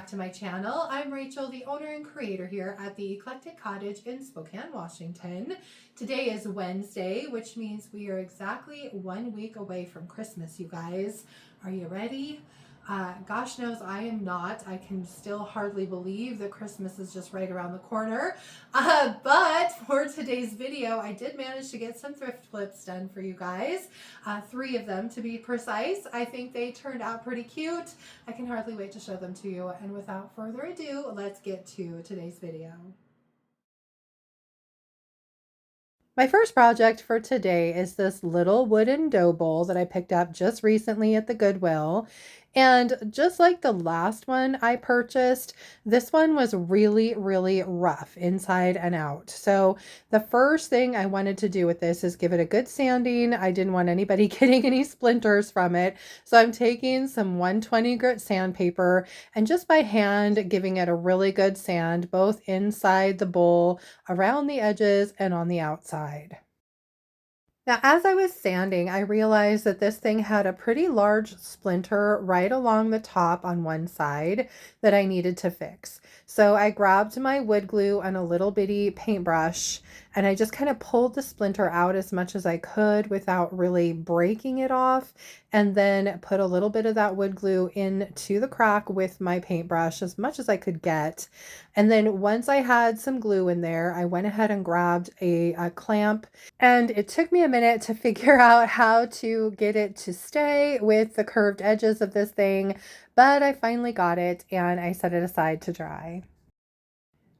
to my channel. I'm Rachel, the owner and creator here at the Eclectic Cottage in Spokane, Washington. Today is Wednesday, which means we are exactly 1 week away from Christmas, you guys. Are you ready? Gosh knows I am not. I can still hardly believe that Christmas is just right around the corner. But for today's video, I did manage to get some thrift flips done for you guys. 3 of them to be precise. I think they turned out pretty cute. I can hardly wait to show them to you. And without further ado, let's get to today's video. My first project for today is this little wooden dough bowl that I picked up just recently at the Goodwill. And just like the last one I purchased, this one was really, really rough inside and out. So the first thing I wanted to do with this is give it a good sanding. I didn't want anybody getting any splinters from it. So I'm taking some 120 grit sandpaper and just by hand giving it a really good sand, both inside the bowl, around the edges, and on the outside. Now, as I was sanding, I realized that this thing had a pretty large splinter right along the top on one side that I needed to fix. So I grabbed my wood glue and a little bitty paintbrush, and I just kind of pulled the splinter out as much as I could without really breaking it off, and then put a little bit of that wood glue into the crack with my paintbrush as much as I could get. And then once I had some glue in there, I went ahead and grabbed a clamp, and it took me a minute to figure out how to get it to stay with the curved edges of this thing, but I finally got it and I set it aside to dry.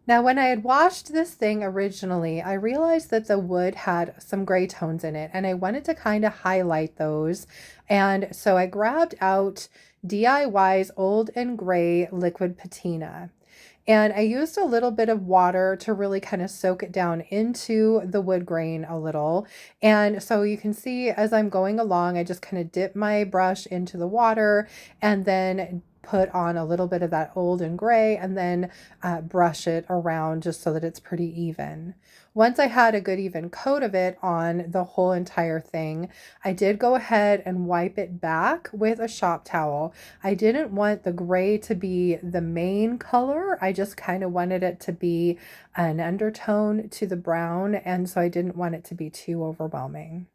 Now, when I had washed this thing originally, I realized that the wood had some gray tones in it and I wanted to kind of highlight those. And so I grabbed out DIY's Old and Gray Liquid Patina. And I used a little bit of water to really kind of soak it down into the wood grain a little. And so you can see as I'm going along, I just kind of dip my brush into the water and then put on a little bit of that old and gray and then brush it around just so that it's pretty even. Once I had a good even coat of it on the whole entire thing, I did go ahead and wipe it back with a shop towel. I didn't want the gray to be the main color. I just kind of wanted it to be an undertone to the brown, and so I didn't want it to be too overwhelming.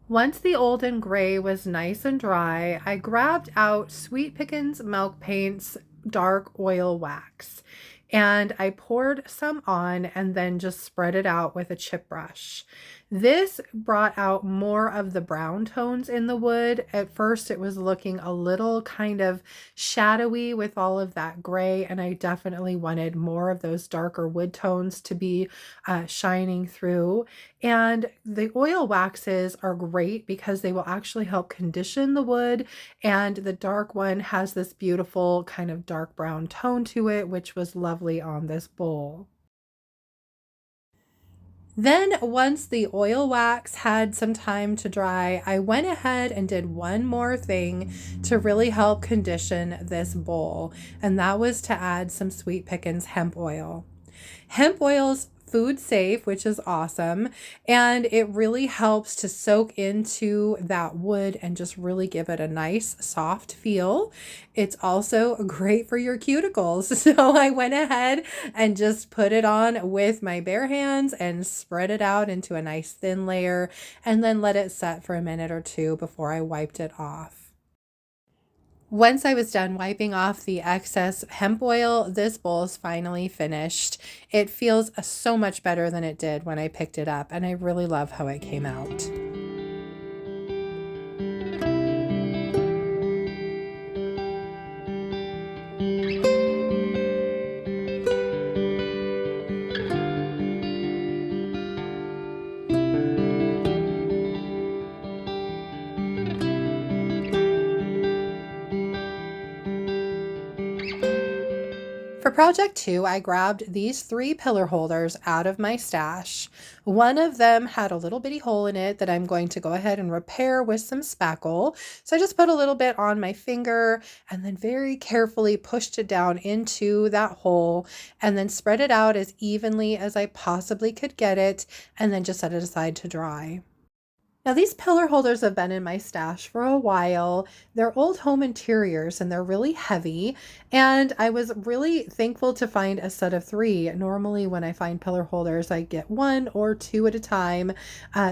Once the old and gray was nice and dry, I grabbed out Sweet Pickins Milk Paint's dark oil wax and I poured some on and then just spread it out with a chip brush. This brought out more of the brown tones in the wood. At first it was looking a little kind of shadowy with all of that gray, and I definitely wanted more of those darker wood tones to be shining through. And the oil waxes are great because they will actually help condition the wood, and the dark one has this beautiful kind of dark brown tone to it, which was lovely on this bowl. Then once the oil wax had some time to dry, I went ahead and did one more thing to really help condition this bowl, and that was to add some Sweet Pickins hemp oil. Hemp oil's food safe, which is awesome, and it really helps to soak into that wood and just really give it a nice soft feel. It's also great for your cuticles. So I went ahead and just put it on with my bare hands and spread it out into a nice thin layer and then let it set for a minute or two before I wiped it off. Once I was done wiping off the excess hemp oil, this bowl is finally finished. It feels so much better than it did when I picked it up, and I really love how it came out. For project 2, I grabbed these 3 pillar holders out of my stash. One of them had a little bitty hole in it that I'm going to go ahead and repair with some spackle. So I just put a little bit on my finger and then very carefully pushed it down into that hole and then spread it out as evenly as I possibly could get it and then just set it aside to dry. Now, these pillar holders have been in my stash for a while. They're old home interiors and they're really heavy. And I was really thankful to find a set of three. Normally, when I find pillar holders, I get one or two at a time.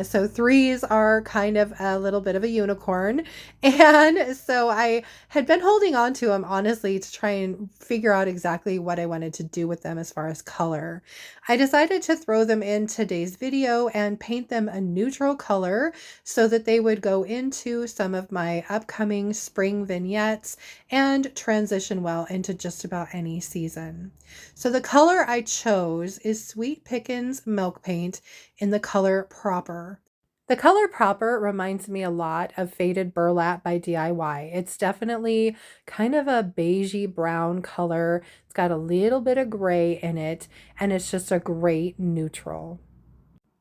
So, threes are kind of a little bit of a unicorn. And so, I had been holding on to them, honestly, to try and figure out exactly what I wanted to do with them as far as color. I decided to throw them in today's video and paint them a neutral color so that they would go into some of my upcoming spring vignettes and transition well into just about any season. So the color I chose is Sweet Pickins Milk Paint in the color Proper. The color Proper reminds me a lot of Faded Burlap by DIY. It's definitely kind of a beigey brown color. It's got a little bit of gray in it, and it's just a great neutral.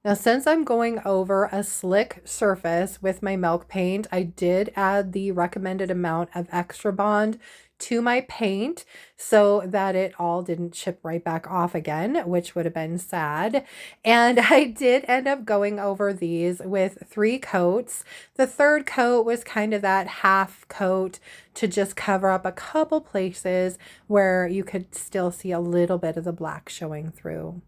Now, since I'm going over a slick surface with my milk paint, I did add the recommended amount of extra bond to my paint so that it all didn't chip right back off again, which would have been sad. And I did end up going over these with 3 coats. The third coat was kind of that half coat to just cover up a couple places where you could still see a little bit of the black showing through.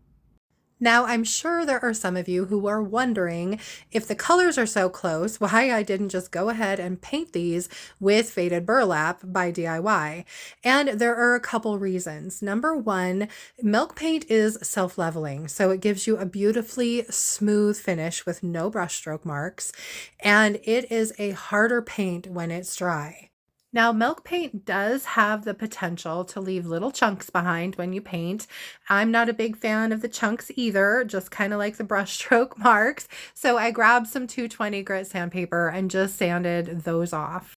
Now, I'm sure there are some of you who are wondering if the colors are so close, why I didn't just go ahead and paint these with Faded Burlap by DIY. And there are a couple reasons. Number one, milk paint is self-leveling, so it gives you a beautifully smooth finish with no brushstroke marks, and it is a harder paint when it's dry. Now, milk paint does have the potential to leave little chunks behind when you paint. I'm not a big fan of the chunks either, just kind of like the brushstroke marks. So I grabbed some 220 grit sandpaper and just sanded those off.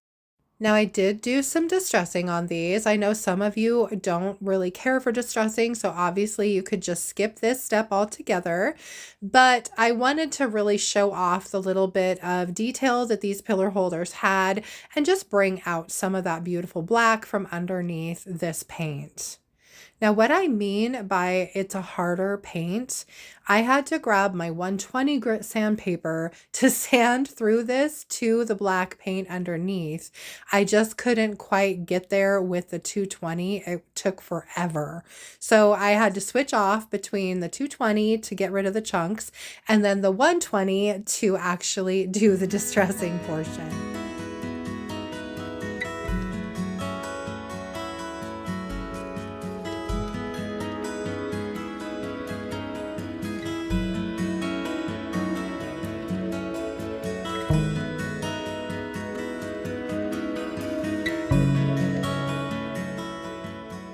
Now, I did do some distressing on these. I know some of you don't really care for distressing, so obviously you could just skip this step altogether. But I wanted to really show off the little bit of detail that these pillar holders had and just bring out some of that beautiful black from underneath this paint. Now, what I mean by it's a harder paint, I had to grab my 120 grit sandpaper to sand through this to the black paint underneath. I just couldn't quite get there with the 220. It took forever. So I had to switch off between the 220 to get rid of the chunks and then the 120 to actually do the distressing portion.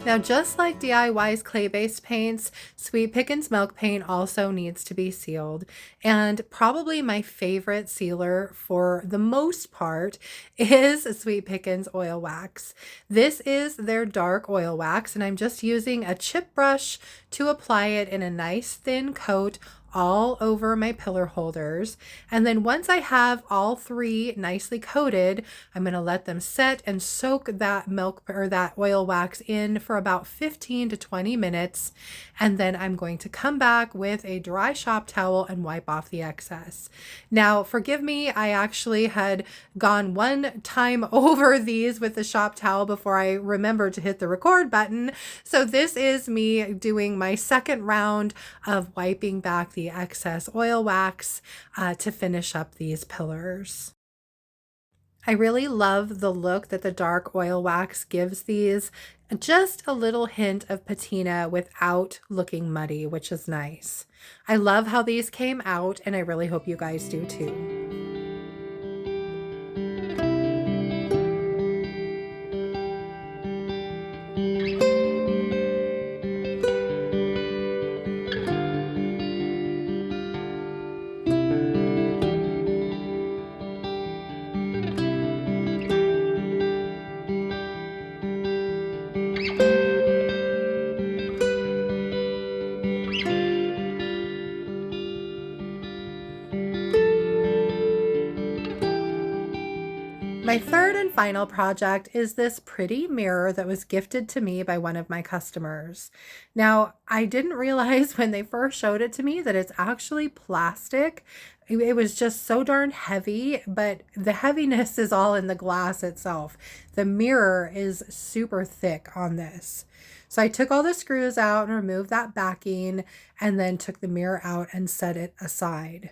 Now, just like DIY's clay-based paints, Sweet Pickins milk paint also needs to be sealed. And probably my favorite sealer for the most part is Sweet Pickins oil wax. This is their dark oil wax, and I'm just using a chip brush to apply it in a nice thin coat all over my pillar holders. And then once I have all 3 nicely coated, I'm going to let them set and soak that milk or that oil wax in for about 15 to 20 minutes. And then I'm going to come back with a dry shop towel and wipe off the excess. Now, forgive me, I actually had gone one time over these with the shop towel before I remembered to hit the record button. So this is me doing my second round of wiping back the excess oil wax to finish up these pillars. I really love the look that the dark oil wax gives these. Just a little hint of patina without looking muddy, which is nice. I love how these came out, and I really hope you guys do too. My third and final project is this pretty mirror that was gifted to me by one of my customers. Now, I didn't realize when they first showed it to me that it's actually plastic. It was just so darn heavy, but the heaviness is all in the glass itself. The mirror is super thick on this. So I took all the screws out and removed that backing and then took the mirror out and set it aside.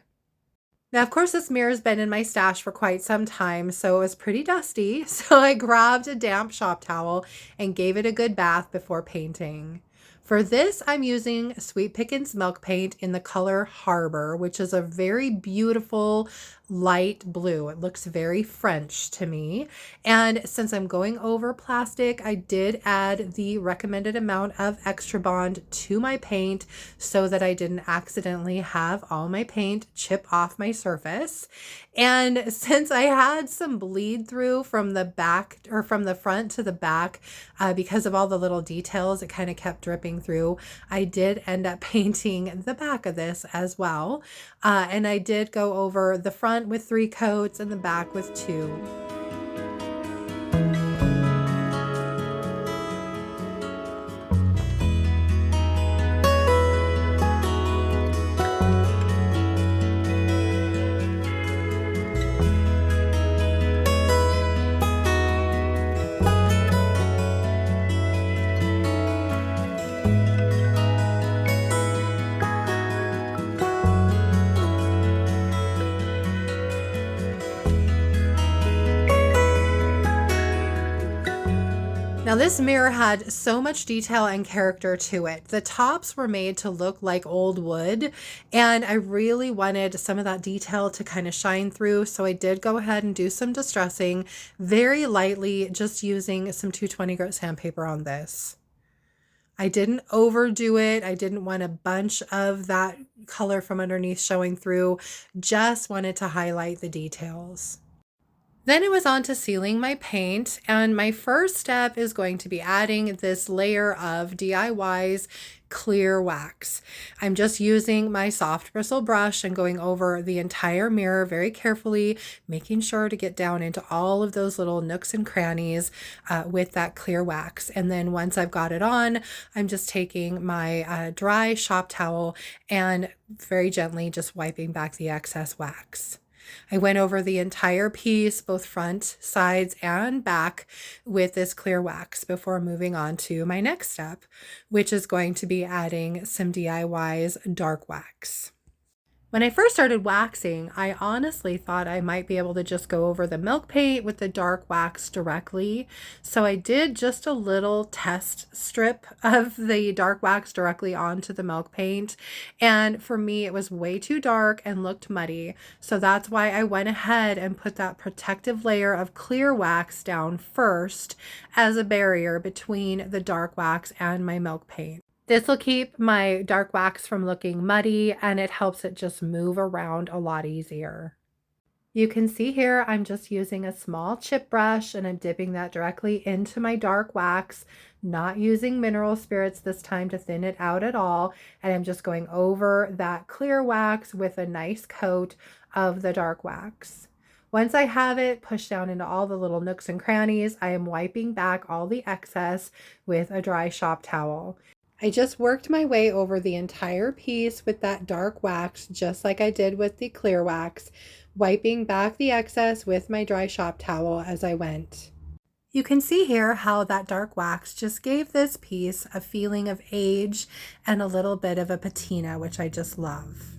Now, of course, this mirror's been in my stash for quite some time, so it was pretty dusty. So I grabbed a damp shop towel and gave it a good bath before painting. For this, I'm using Sweet Pickins milk paint in the color Harbor, which is a very beautiful light blue. It looks very French to me. And since I'm going over plastic, I did add the recommended amount of Extra Bond to my paint so that I didn't accidentally have all my paint chip off my surface. And since I had some bleed through from the back or from the front to the back, because of all the little details, it kind of kept dripping through. I did end up painting the back of this as well. And I did go over the front with 3 coats and the back with 2. Now this mirror had so much detail and character to it. The tops were made to look like old wood, and I really wanted some of that detail to kind of shine through, so I did go ahead and do some distressing very lightly, just using some 220 grit sandpaper on this. I didn't overdo it. I didn't want a bunch of that color from underneath showing through, just wanted to highlight the details. Then it was on to sealing my paint, and my first step is going to be adding this layer of DIY's clear wax. I'm just using my soft bristle brush and going over the entire mirror very carefully, making sure to get down into all of those little nooks and crannies with that clear wax. And then once I've got it on, I'm just taking my dry shop towel and very gently just wiping back the excess wax. I went over the entire piece, both front, sides, and back with this clear wax before moving on to my next step, which is going to be adding some DIY's dark wax. When I first started waxing, I honestly thought I might be able to just go over the milk paint with the dark wax directly. So I did just a little test strip of the dark wax directly onto the milk paint. And for me, it was way too dark and looked muddy. So that's why I went ahead and put that protective layer of clear wax down first as a barrier between the dark wax and my milk paint. This will keep my dark wax from looking muddy, and it helps it just move around a lot easier. You can see here I'm just using a small chip brush and I'm dipping that directly into my dark wax, not using mineral spirits this time to thin it out at all. And I'm just going over that clear wax with a nice coat of the dark wax. Once I have it pushed down into all the little nooks and crannies, I am wiping back all the excess with a dry shop towel. I just worked my way over the entire piece with that dark wax, just like I did with the clear wax, wiping back the excess with my dry shop towel as I went. You can see here how that dark wax just gave this piece a feeling of age and a little bit of a patina, which I just love.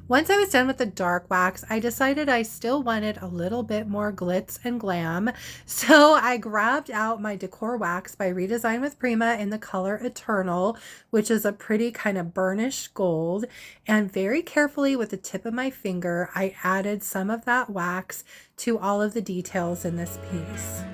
Once I was done with the dark wax, I decided I still wanted a little bit more glitz and glam. So I grabbed out my Decor wax by Redesign with Prima in the color Eternal, which is a pretty kind of burnished gold. And very carefully with the tip of my finger, I added some of that wax to all of the details in this piece.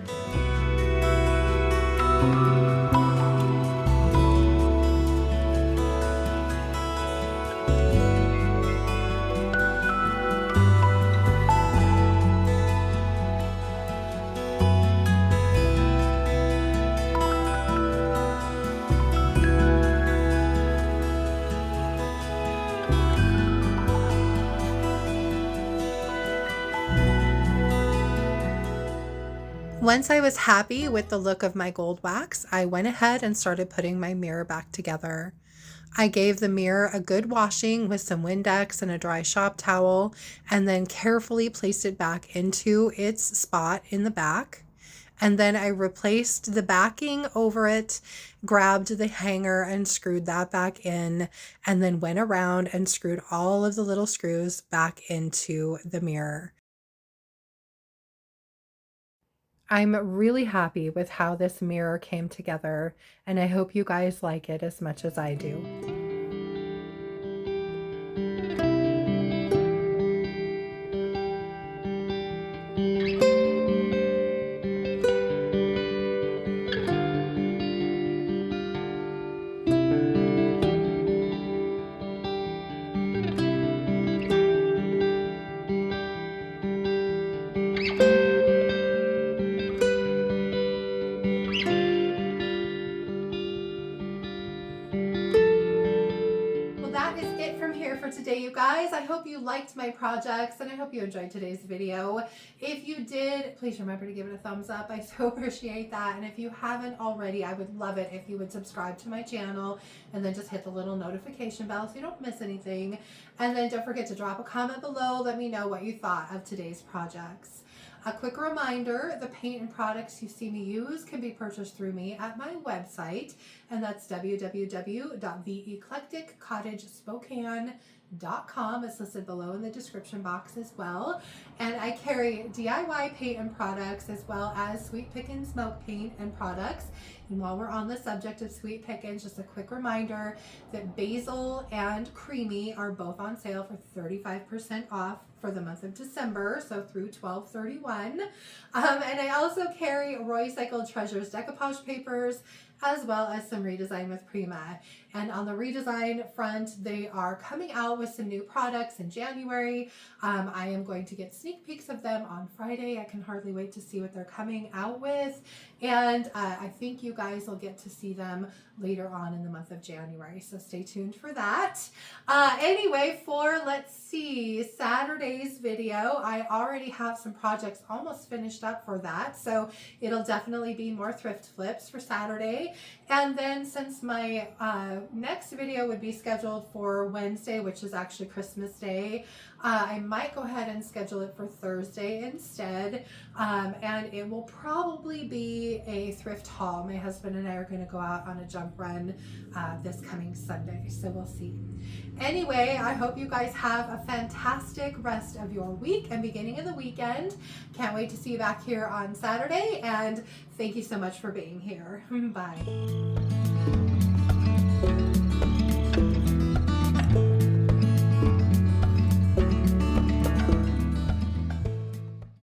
Once I was happy with the look of my gold wax, I went ahead and started putting my mirror back together. I gave the mirror a good washing with some Windex and a dry shop towel, and then carefully placed it back into its spot in the back. And then I replaced the backing over it, grabbed the hanger and screwed that back in, and then went around and screwed all of the little screws back into the mirror. I'm really happy with how this mirror came together, and I hope you guys like it as much as I do. Well, that is it from here for today, you guys. I hope you liked my projects and I hope you enjoyed today's video. If you did, please remember to give it a thumbs up. I so appreciate that. And if you haven't already, I would love it if you would subscribe to my channel and then just hit the little notification bell so you don't miss anything. And then don't forget to drop a comment below. Let me know what you thought of today's projects. A quick reminder, the paint and products you see me use can be purchased through me at my website, and that's www.theeclecticcottagespokane.com. It's listed below in the description box as well. And I carry DIY paint and products as well as Sweet Pickins smoke paint and products. And while we're on the subject of Sweet Pickins, just a quick reminder that Basil and Creamy are both on sale for 35% off for the month of December, so through 12/31. And I also carry Roycycled Treasures decoupage papers, as well as some Redesign with Prima. And on the Redesign front, they are coming out with some new products in January. I am going to get sneak peeks of them on Friday. I can hardly wait to see what they're coming out with. And I think you guys will get to see them later on in the month of January. So stay tuned for that. Anyway, for, let's see, Saturday's video, I already have some projects almost finished up for that. So it'll definitely be more thrift flips for Saturday. And then since my next video would be scheduled for Wednesday, which is actually Christmas Day, I might go ahead and schedule it for Thursday instead. And it will probably be a thrift haul. My husband and I are going to go out on a jump run this coming Sunday, so we'll see. Anyway, I hope you guys have a fantastic rest of your week and beginning of the weekend. Can't wait to see you back here on Saturday, and thank you so much for being here. Bye.